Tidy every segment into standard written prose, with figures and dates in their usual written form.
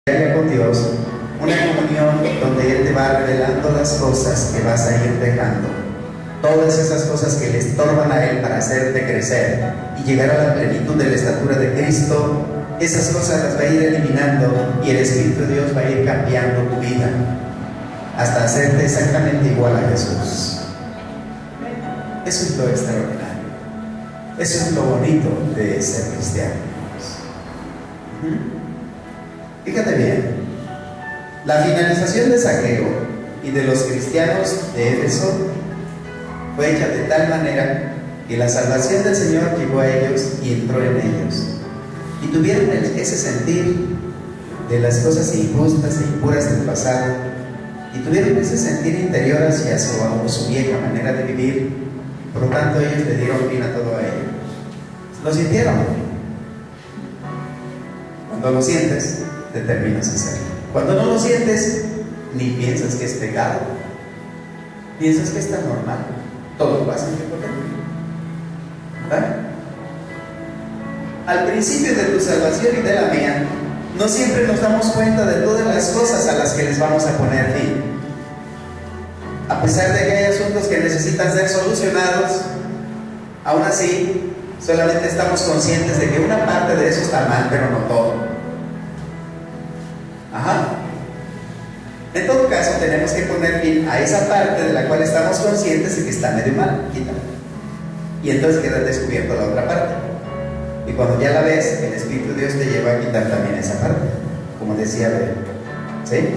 con Dios, una comunión donde Él te va revelando las cosas que vas a ir dejando, todas esas cosas que le estorban a Él para hacerte crecer y llegar a la plenitud de la estatura de Cristo. Esas cosas las va a ir eliminando y el Espíritu de Dios va a ir cambiando tu vida hasta hacerte exactamente igual a Jesús. Eso es lo extraordinario, eso es lo bonito de ser cristiano. Fíjate bien, la finalización de Zaqueo y de los cristianos de Éfeso fue hecha de tal manera que la salvación del Señor llegó a ellos y entró en ellos, y tuvieron ese sentir de las cosas injustas e impuras del pasado, y tuvieron ese sentir interior hacia su vieja manera de vivir. Por lo tanto, ellos le dieron fin a todo a ello. Lo sintieron. Cuando lo sientes, determinas hacerlo. Cuando no lo sientes, ni piensas que es pecado, piensas que está normal. Todo pasa en tiempo. ¿Verdad? Al principio de tu salvación y de la mía, no siempre nos damos cuenta de todas las cosas a las que les vamos a poner fin. A pesar de que hay asuntos que necesitan ser solucionados, aún así, solamente estamos conscientes de que una parte de eso está mal, pero no todo. En todo caso, tenemos que poner fin a esa parte de la cual estamos conscientes de que está medio mal, quítala. Y entonces queda descubierto la otra parte. Y cuando ya la ves, el Espíritu de Dios te lleva a quitar también esa parte, como decía Abel. ¿Sí?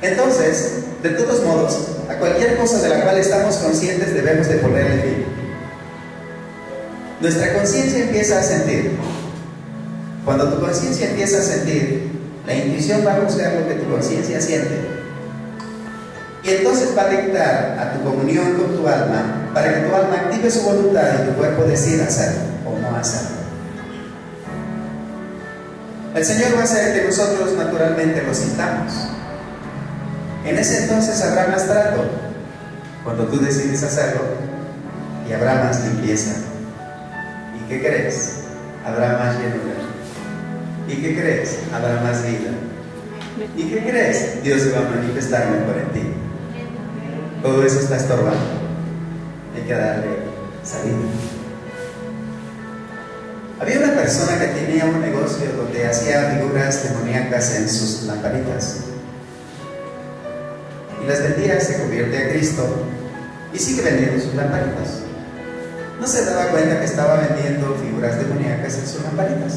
Entonces, de todos modos, a cualquier cosa de la cual estamos conscientes debemos de ponerle fin. Nuestra conciencia empieza a sentir. Cuando tu conciencia empieza a sentir, la intuición va a buscar lo que tu conciencia siente. Y entonces va a dictar a tu comunión con tu alma para que tu alma active su voluntad y tu cuerpo decida hacerlo o no hacerlo. El Señor va a hacer que nosotros naturalmente lo sintamos. En ese entonces habrá más trato cuando tú decides hacerlo, y habrá más limpieza. ¿Y qué crees? Habrá más llenura. ¿Y qué crees? Habrá más vida. ¿Y qué crees? Dios se va a manifestar mejor en ti. Todo eso está estorbando. Hay que darle salida. Había una persona que tenía un negocio donde hacía figuras demoníacas en sus lamparitas. Y las vendía, se convierte a Cristo y sigue vendiendo sus lamparitas. No se daba cuenta que estaba vendiendo figuras demoníacas en sus lamparitas.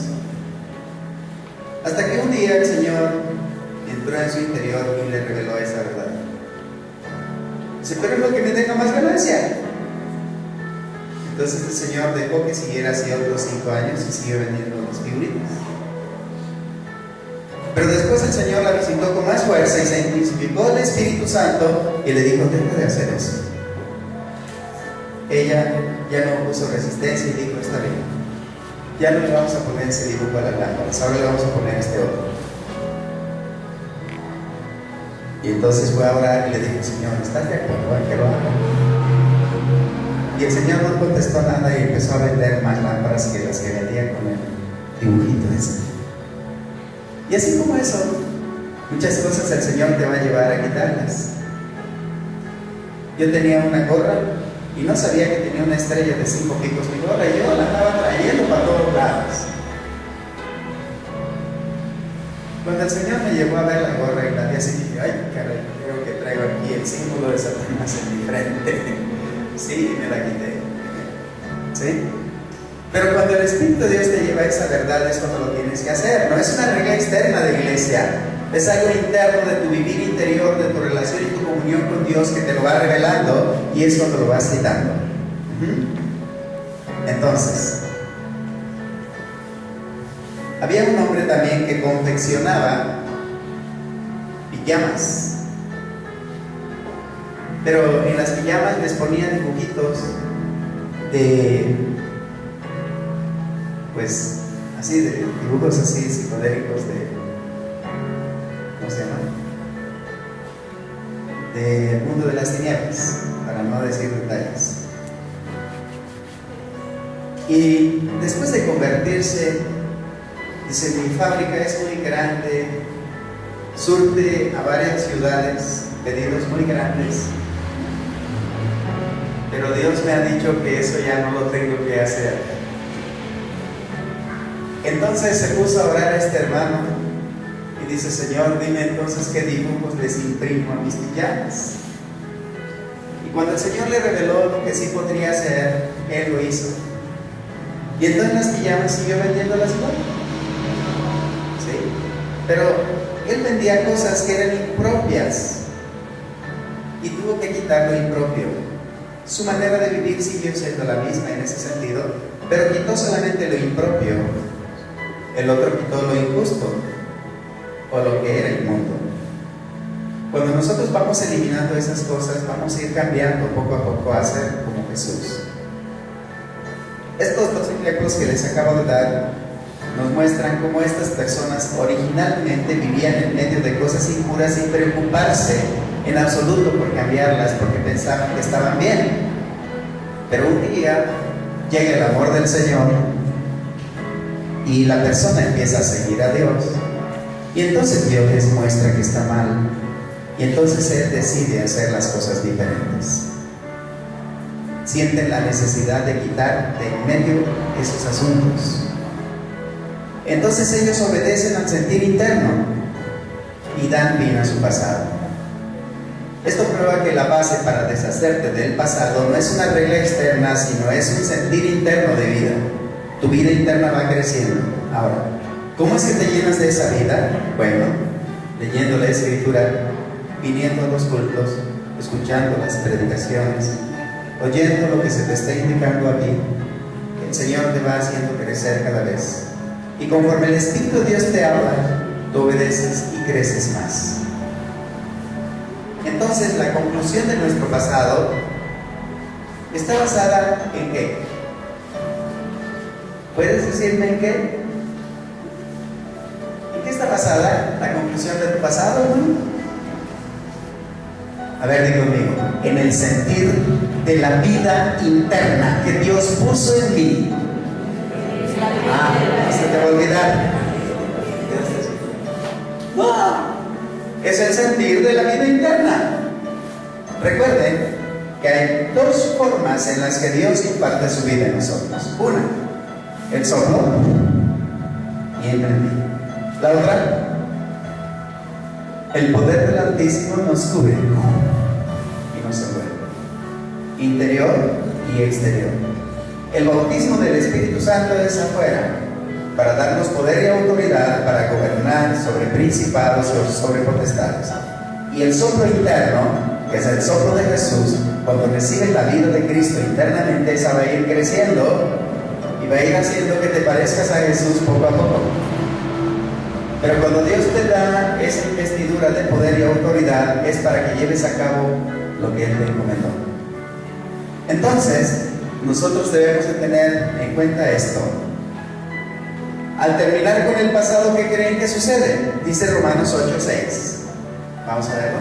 Hasta que un día el Señor entró en su interior y le reveló esa verdad. Dice, pero es lo que me deja más ganancia. Entonces el Señor dejó que siguiera así otros 5 años y siguió vendiendo las figuritas. Pero después el Señor la visitó con más fuerza y se intensificó el Espíritu Santo y le dijo, deja de hacer eso. Ella ya no puso resistencia y dijo, está bien. Ya no le vamos a poner ese dibujo a las lámparas, ahora le vamos a poner este otro. Y entonces fue a orar y le dijo, Señor, ¿estás de acuerdo en que lo haga? Y el Señor no contestó nada y empezó a vender más lámparas que las que vendía con el dibujito ese. Y así como eso, muchas cosas el Señor te va a llevar a quitarlas. Yo tenía una gorra y no sabía que tenía una estrella de 5 picos mi gorra, y yo la estaba trayendo para todos lados. Cuando el Señor me llevó a ver la gorra y la vi así, dije, ay, caray, creo que traigo aquí el símbolo de Satanás en mi frente. Sí, me la quité. ¿Sí? Pero cuando el Espíritu de Dios te lleva a esa verdad, es cuando lo tienes que hacer. No es una regla externa de iglesia, es algo interno de tu vivir interior, de tu relación y tu comunión con Dios, que te lo va revelando, y es cuando lo vas quitando. Entonces, había un hombre también que confeccionaba pijamas, pero en las pijamas les ponía dibujitos de, pues, así, de dibujos así psicodélicos de, ¿cómo se llama? Del mundo de las tinieblas, para no decir detalles. Y después de convertirse Dice, mi fábrica es muy grande, surte a varias ciudades, pedidos muy grandes, pero Dios me ha dicho que eso ya no lo tengo que hacer. Entonces se puso a orar a este hermano y dice, Señor, dime entonces qué dibujos les imprimo a mis pijamas. Y cuando el Señor le reveló lo que sí podría hacer, Él lo hizo. Y entonces las pijamas siguió vendiéndolas igual. ¿Sí? Pero Él vendía cosas que eran impropias y tuvo que quitar lo impropio. Su manera de vivir siguió siendo la misma en ese sentido, pero quitó solamente lo impropio. El otro quitó lo injusto o lo que era inmundo. Cuando nosotros vamos eliminando esas cosas, vamos a ir cambiando poco a poco a ser como Jesús. Estos dos ejemplos que les acabo de dar nos muestran cómo estas personas originalmente vivían en medio de cosas impuras sin preocuparse en absoluto por cambiarlas, porque pensaban que estaban bien. Pero un día llega el amor del Señor y la persona empieza a seguir a Dios, y entonces Dios les muestra que está mal, y entonces Él decide hacer las cosas diferentes. Sienten la necesidad de quitar de en medio esos asuntos. Entonces ellos obedecen al sentir interno y dan fin a su pasado. Esto prueba que la base para deshacerte del pasado no es una regla externa, sino es un sentir interno de vida. Tu vida interna va creciendo. Ahora, ¿cómo es que te llenas de esa vida? Bueno, leyendo la Escritura, viniendo a los cultos, escuchando las predicaciones, oyendo lo que se te está indicando a ti. El Señor te va haciendo crecer cada vez. Y conforme el Espíritu de Dios te habla, tú obedeces y creces más. Entonces, la conclusión de nuestro pasado está basada en ¿qué? ¿Puedes decirme en qué? ¿En qué está basada la conclusión de tu pasado, hermano? A ver, digo conmigo, en el sentir de la vida interna que Dios puso en mí. No se te va a olvidar. Es el sentir de la vida interna. Recuerden que hay dos formas en las que Dios imparte su vida en nosotros. Una, el soplo y entra en mí. La otra, el poder del Altísimo nos cubre y nos envuelve, interior y exterior. El bautismo del Espíritu Santo es afuera, para darnos poder y autoridad para gobernar sobre principados o sobre potestades. Y el soplo interno, que es el soplo de Jesús, cuando recibes la vida de Cristo internamente, esa va a ir creciendo y va a ir haciendo que te parezcas a Jesús poco a poco. Pero cuando Dios te da esa investidura de poder y autoridad, es para que lleves a cabo lo que Él te encomendó. Entonces, nosotros debemos de tener en cuenta esto. Al terminar con el pasado, ¿qué creen que sucede? Dice Romanos 8:6. Vamos a verlo.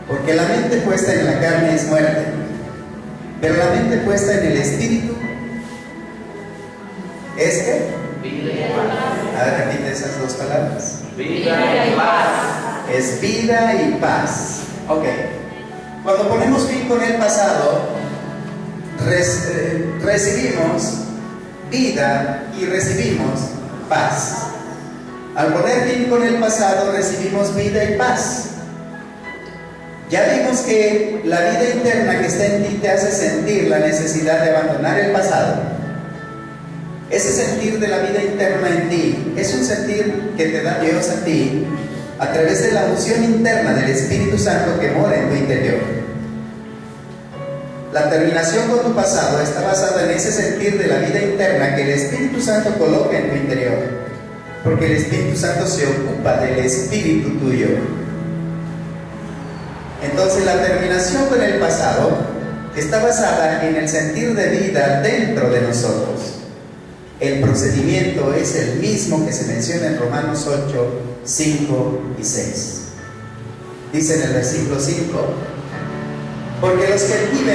Porque la mente puesta en la carne es muerte, pero la mente puesta en el Espíritu es ¿qué? Vida y paz. A ver, repite esas dos palabras. Vida y paz. Es vida y paz. Ok. Cuando ponemos fin con el pasado, recibimos vida y recibimos paz. Al poner fin con el pasado, recibimos vida y paz. Ya vimos que la vida interna que está en ti te hace sentir la necesidad de abandonar el pasado. Ese sentir de la vida interna en ti es un sentir que te da Dios a ti a través de la unción interna del Espíritu Santo que mora en tu interior. La terminación con tu pasado está basada en ese sentir de la vida interna que el Espíritu Santo coloca en tu interior, porque el Espíritu Santo se ocupa del espíritu tuyo. Entonces la terminación con el pasado está basada en el sentir de vida dentro de nosotros. El procedimiento es el mismo que se menciona en Romanos 8, 5 y 6. Dice en el versículo 5: porque los que viven